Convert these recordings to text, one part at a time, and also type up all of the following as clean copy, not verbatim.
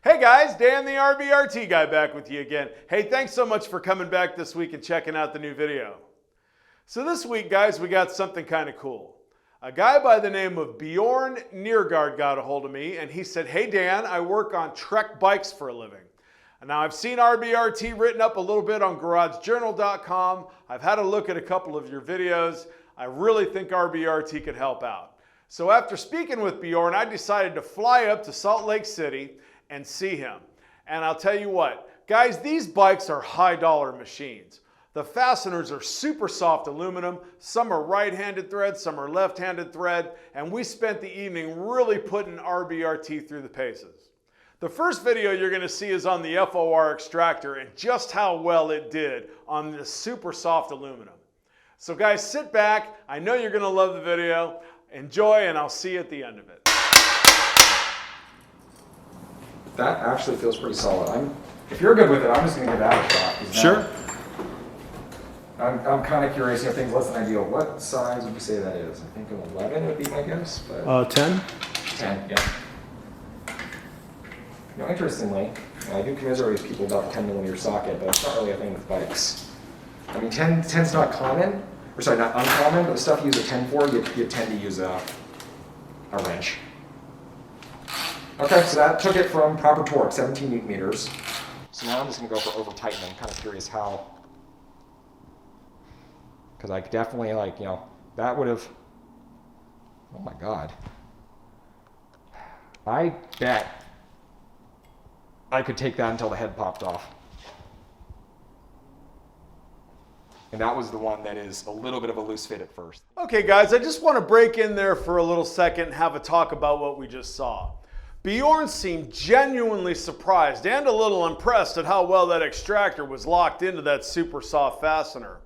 Hey guys, Dan the RBRT Guy back with you again. Hey, thanks so much for coming back this week and checking out the new video. So this week, guys, we got something kind of cool. A guy by the name of Bjorn Neergarrd got a hold of me and he said, hey Dan, I work on Trek bikes for a living. Now I've seen R.B.R.T. written up a little bit on GarageJournal.com. I've had a look at a couple of your videos. I really think R.B.R.T. could help out. So after speaking with Bjorn, I decided to fly up to Salt Lake City and see him. And I'll tell you what, guys, these bikes are high-dollar machines. The fasteners are super soft aluminum. Some are right-handed thread, some are left-handed thread, and we spent the evening really putting R.B.R.T. through the paces. The first video you're going to see is on the F.O.R. extractor and just how well it did on this super soft aluminum. So guys, sit back. I know you're going to love the video. Enjoy, and I'll see you at the end of it. That actually feels pretty solid. If you're good with it, I'm just going to give that a shot. Sure. I'm kind of curious, things less than ideal. What size would you say that is? I think an 11 would be my guess. But 10? 10, yeah. Interestingly, I do commiserate with people about the 10mm socket, but it's not really a thing with bikes. 10's not common, or sorry, not uncommon, but the stuff you use a 10 for, you tend to use a wrench. Okay, so that took it from proper torque, 17 Newton meters. So now I'm just going to go for over tightening. I'm kind of curious how, because I definitely that would have, oh my God. I bet I could take that until the head popped off. And that was the one that is a little bit of a loose fit at first. Okay guys, I just want to break in there for a little second and have a talk about what we just saw. Bjorn seemed genuinely surprised and a little impressed at how well that extractor was locked into that super soft fastener.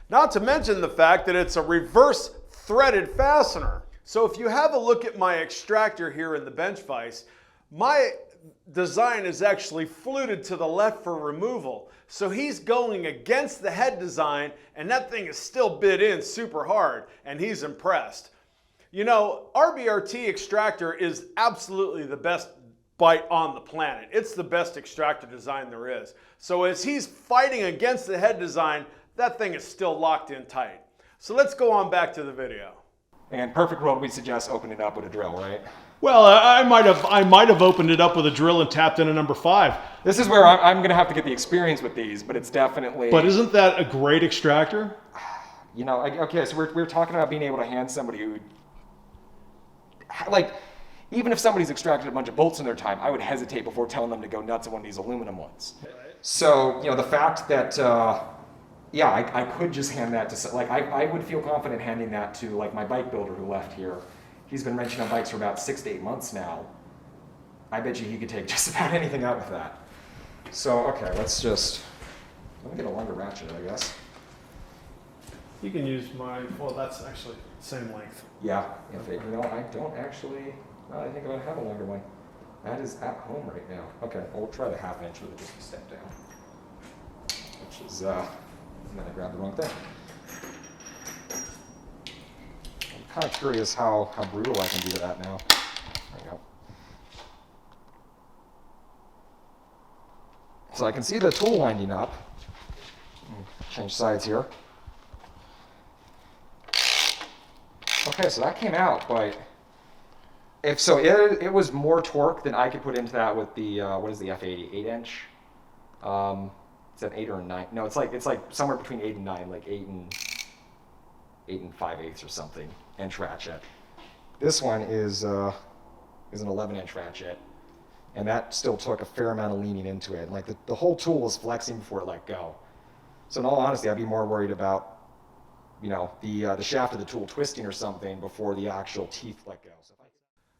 Not to mention the fact that it's a reverse threaded fastener. So if you have a look at my extractor here in the bench vise, my design is actually fluted to the left for removal. So he's going against the head design and that thing is still bit in super hard and he's impressed. R.B.R.T. extractor is absolutely the best bite on the planet. It's the best extractor design there is. So as he's fighting against the head design, that thing is still locked in tight. So let's go on back to the video. And perfect world, we suggest opening it up with a drill, right? Well, I might have opened it up with a drill and tapped in a number 5. This is where I'm going to have to get the experience with these, but it's definitely... But isn't that a great extractor? Okay, so we're talking about being able to hand somebody who... even if somebody's extracted a bunch of bolts in their time, I would hesitate before telling them to go nuts on one of these aluminum ones. So, the fact that, I could just hand that to, I would feel confident handing that to, my bike builder who left here. He's been wrenching on bikes for about 6 to 8 months now. I bet you he could take just about anything out with that. So, okay, let me get a longer ratchet, I guess. You can use that's actually the same length. Yeah, I don't actually, I think I'm going to have a longer one. That is at home right now. Okay, we'll try the 1/2 inch with just a step down. Which is, and then I grabbed the wrong thing. I'm kind of curious how brutal I can be to that now. There you go. So I can see the tool winding up. Change sides here. Okay, so that came out, but it was more torque than I could put into that with the what is the F80 8-inch? Is that 8 or 9? No, it's like somewhere between 8 and 9, like 8 and 5/8 or something inch ratchet. This one is an 11-inch ratchet, and that still took a fair amount of leaning into it. And the whole tool was flexing before it let go. So in all honesty, I'd be more worried about the shaft of the tool twisting or something before the actual teeth let go.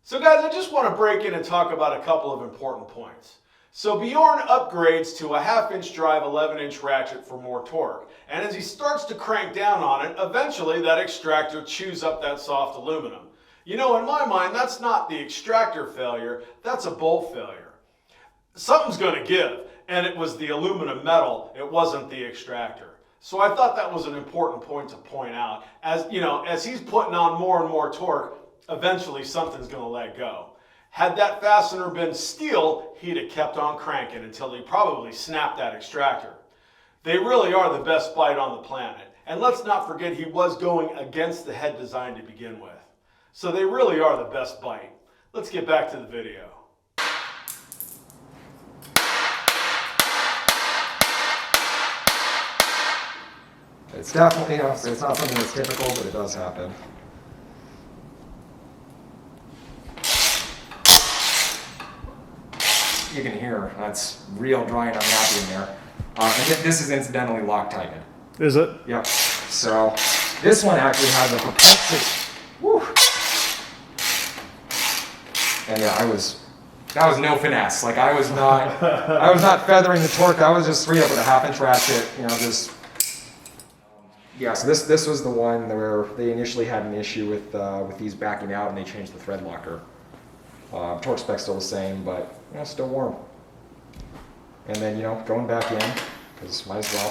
So guys, I just want to break in and talk about a couple of important points. So Bjorn upgrades to a 1/2 inch drive 11-inch ratchet for more torque. And as he starts to crank down on it, eventually that extractor chews up that soft aluminum. In my mind, that's not the extractor failure, that's a bolt failure. Something's going to give, and it was the aluminum metal, it wasn't the extractor. So I thought that was an important point to point out. As he's putting on more and more torque, eventually something's going to let go. Had that fastener been steel, he'd have kept on cranking until he probably snapped that extractor. They really are the best bite on the planet. And let's not forget he was going against the head design to begin with. So they really are the best bite. Let's get back to the video. It's definitely, it's not something that's typical, but it does happen. You can hear that's real dry and unhappy in there. And this is incidentally Loctited. Is it? Yep. So this one actually has a propensity. Woo. And yeah, that was no finesse. Like I was not feathering the torque. I was just straight up with a 1/2 inch ratchet. Just. Yeah. So this was the one where they initially had an issue with these backing out, and they changed the thread locker. Torque spec's still the same, but still warm. And then going back in because might as well.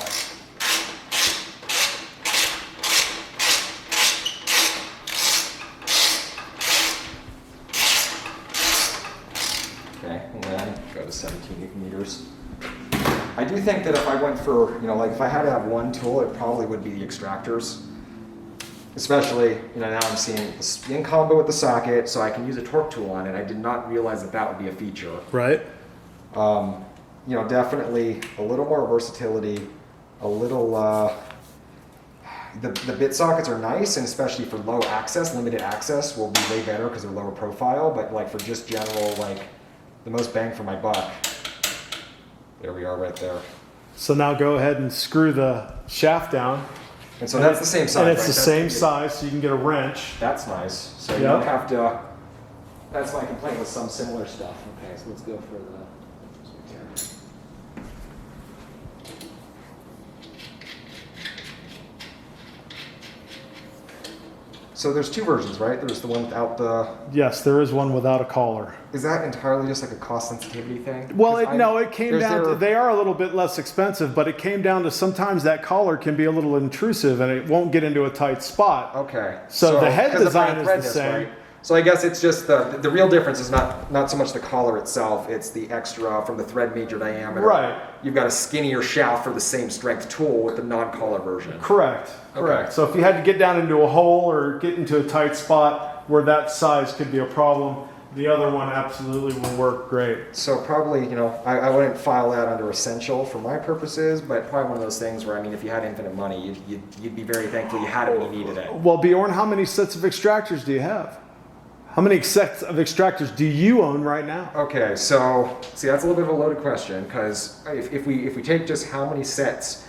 Okay, and then go to 17 Newton meters. I do think that if I went for, like if I had to have one tool, it probably would be the extractors. Especially, now I'm seeing in combo with the socket, so I can use a torque tool on it. I did not realize that would be a feature. Right. Definitely a little more versatility, a little, the bit sockets are nice, and especially for low access, limited access will be way better because they're lower profile, but like for just general, like the most bang for my buck, there we are right there. So now go ahead and screw the shaft down. And so that's the same size, and it's right? the same size, so you can get a wrench. That's nice. So you don't have to, that's my complaint with some similar stuff. Okay, so let's go for the, so there's two versions, right? There's the one without the... Yes, there is one without a collar. Is that entirely just like a cost sensitivity thing? Well, it came down to, they are a little bit less expensive, but it came down to sometimes that collar can be a little intrusive and it won't get into a tight spot. Okay. So the head design is the same. Right? So I guess it's just the real difference is not so much the collar itself, it's the extra from the thread major diameter. Right. You've got a skinnier shaft for the same strength tool with the non-collar version. Correct. Correct. So if you had to get down into a hole or get into a tight spot where that size could be a problem, the other one absolutely will work great. So probably, I wouldn't file that under essential for my purposes, but probably one of those things where, if you had infinite money, you'd be very thankful you had it when you needed it. Well, Bjorn, how many sets of extractors do you have? How many sets of extractors do you own right now? Okay, so see, that's a little bit of a loaded question because if we take just how many sets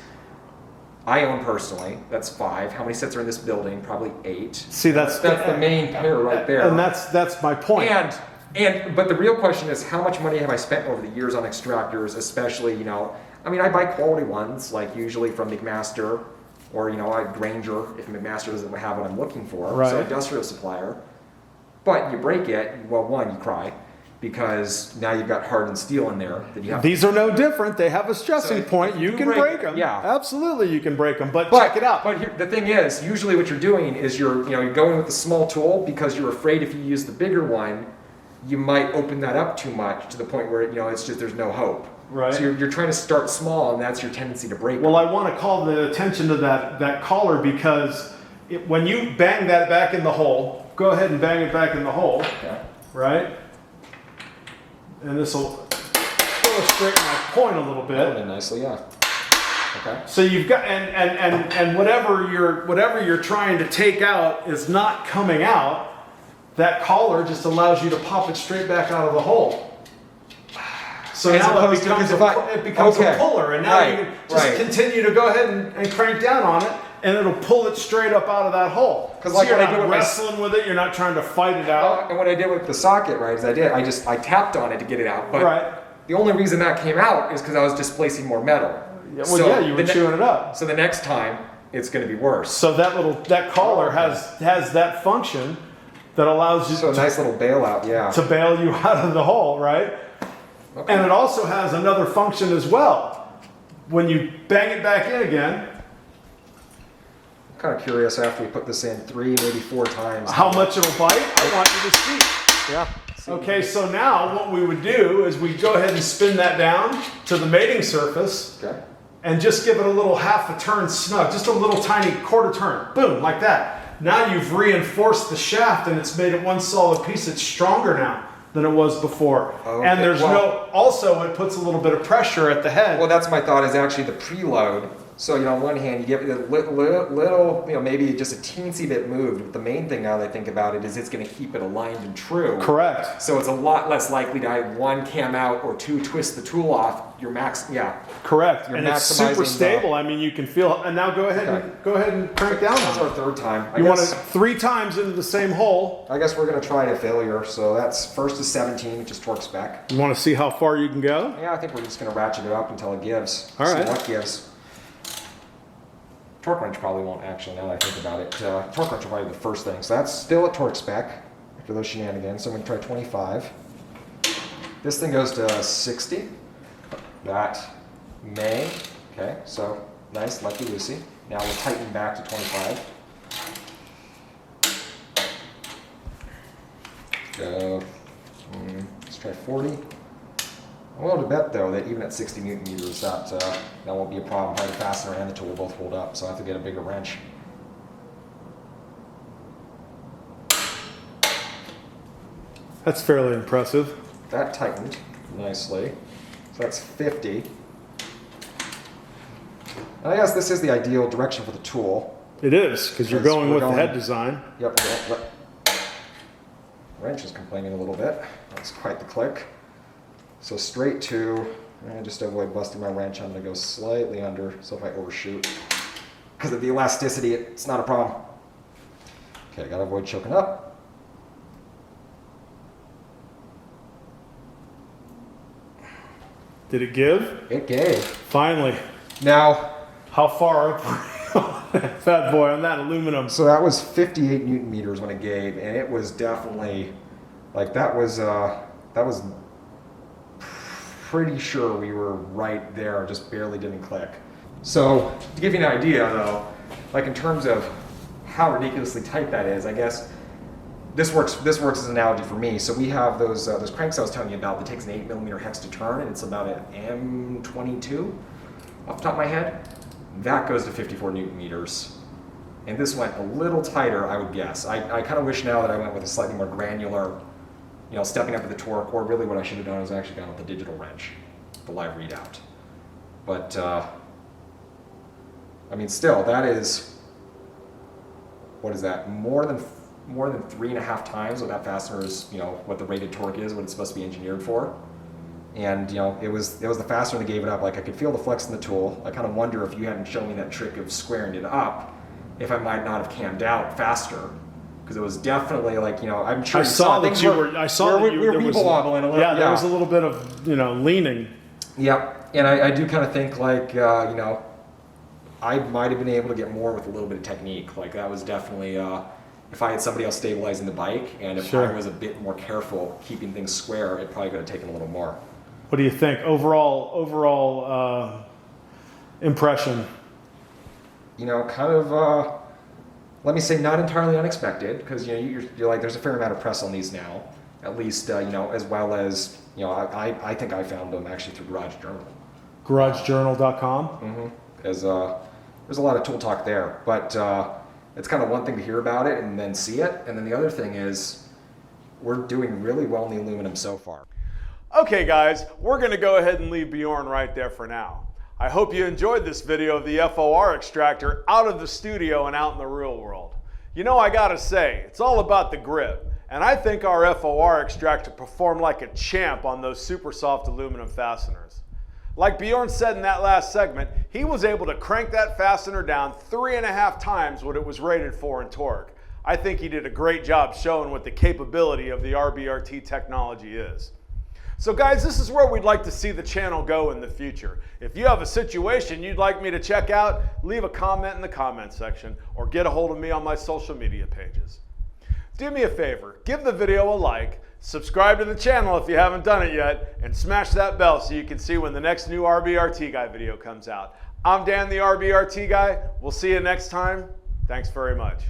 I own personally, that's 5. How many sets are in this building? Probably 8. See, that's the main pair right there. And that's my point. But the real question is, how much money have I spent over the years on extractors? Especially, I buy quality ones, like usually from McMaster or Granger if McMaster doesn't have what I'm looking for. Right. So industrial supplier. But you break it, well, one, you cry, because now you've got hardened steel in there that you have. These are no different. They have a stressing point. You can break them. Yeah, absolutely, you can break them. But check it out. But here, the thing is, usually what you're doing is you're going with the small tool because you're afraid if you use the bigger one, you might open that up too much to the point where it's just there's no hope. Right. So you're trying to start small, and that's your tendency to break. Well, I want to call the attention to that collar because when you bang that back in the hole. Go ahead and bang it back in the hole, okay. Right? And this will illustrate my point a little bit. That'll be nicely, yeah. Okay. So you've got and whatever you're trying to take out is not coming out. That collar just allows you to pop it straight back out of the hole. So now it becomes a puller, and now you can just continue to go ahead and crank down on it. And it'll pull it straight up out of that hole. Because you're not wrestling with it, you're not trying to fight it out. And what I did with the socket, right, is I tapped on it to get it out. But the only reason that came out is because I was displacing more metal. Yeah, well, you were chewing it up. So the next time, it's going to be worse. So that collar has that function that allows you a nice little bailout, yeah. To bail you out of the hole, right? Okay. And it also has another function as well. When you bang it back in again, kind of curious after we put this in 3, maybe 4 times. How much it'll bite? I want you to see. Yeah. Okay, so now what we would do is we'd go ahead and spin that down to the mating surface. Okay. And just give it a little half a turn snug, just a little tiny quarter turn, boom, like that. Now you've reinforced the shaft and it's made it one solid piece. It's stronger now than it was before. Okay. And there's also it puts a little bit of pressure at the head. Well, that's my thought, is actually the preload. So, on one hand, you get a little, maybe just a teensy bit moved. But the main thing now that I think about it is it's going to keep it aligned and true. Correct. So it's a lot less likely to have one cam out or two twist the tool off. Correct. And it's super stable. I mean, you can feel. And now go ahead and crank down. That's our third time. You want it 3 times into the same hole. I guess we're going to try a failure. So that's first is 17, which is torque spec. You want to see how far you can go? Yeah, I think we're just going to ratchet it up until it gives. All right. See what gives. Torque wrench probably won't actually, now that I think about it. Torque wrench will probably be the first thing. So that's still a torque spec after those shenanigans. So I'm going to try 25. This thing goes to 60. That may. Okay, so nice, lucky loosey. Now we'll tighten back to 25. Go. Let's try 40. I'm willing to bet, though, that even at 60 Newton meters, that won't be a problem. Probably the fastener and the tool will both hold up, so I have to get a bigger wrench. That's fairly impressive. That tightened nicely. So that's 50. And I guess this is the ideal direction for the tool. It is, because you're going with the head design. Yep. Wrench is complaining a little bit. That's quite the click. So straight to, and just to avoid busting my wrench, I'm going to go slightly under, so if I overshoot. Because of the elasticity, it's not a problem. Okay, got to avoid choking up. Did it give? It gave. Finally. Now, how far up? Fat boy on that aluminum. So that was 58 Newton meters when it gave, and it was definitely, like that was pretty sure we were right there, just barely didn't click. So to give you an idea though, like in terms of how ridiculously tight that is, I guess this works as an analogy for me. So we have those cranks I was telling you about that takes an 8mm hex to turn, and it's about an M22 off the top of my head. That goes to 54 Newton meters. And this went a little tighter, I would guess. I kind of wish now that I went with a slightly more granular, stepping up to the torque, or really what I should have done is actually gone with the digital wrench, the live readout. But, I mean, still, that is, what is that, more than 3.5 times what that fastener is, what the rated torque is, what it's supposed to be engineered for. And, it was the fastener that gave it up. Like, I could feel the flex in the tool. I kind of wonder if you hadn't shown me that trick of squaring it up, if I might not have cammed out faster. Because it was definitely like, I'm sure I saw that you were wobbling a little. Yeah, there was a little bit of, leaning. Yep, and I do kind of think like, I might have been able to get more with a little bit of technique. Like that was definitely, if I had somebody else stabilizing the bike, and if I was a bit more careful keeping things square, it probably could have taken a little more. What do you think? Overall impression? Kind of, let me say not entirely unexpected, because you're like there's a fair amount of press on these now, at least as well as I think I found them actually through Garage Journal. GarageJournal.com. Mm-hmm. There's a lot of tool talk there, but it's kind of one thing to hear about it and then see it, and then the other thing is we're doing really well in the aluminum so far. Okay guys, we're going to go ahead and leave Bjorn right there for now. I hope you enjoyed this video of the F.O.R. extractor out of the studio and out in the real world. I gotta say, it's all about the grip, and I think our F.O.R. extractor performed like a champ on those super soft aluminum fasteners. Like Bjorn said in that last segment, he was able to crank that fastener down 3.5 times what it was rated for in torque. I think he did a great job showing what the capability of the R.B.R.T. technology is. So guys, this is where we'd like to see the channel go in the future. If you have a situation you'd like me to check out, leave a comment in the comment section or get a hold of me on my social media pages. Do me a favor, give the video a like, subscribe to the channel if you haven't done it yet, and smash that bell so you can see when the next new R.B.R.T. Guy video comes out. I'm Dan the R.B.R.T. Guy. We'll see you next time. Thanks very much.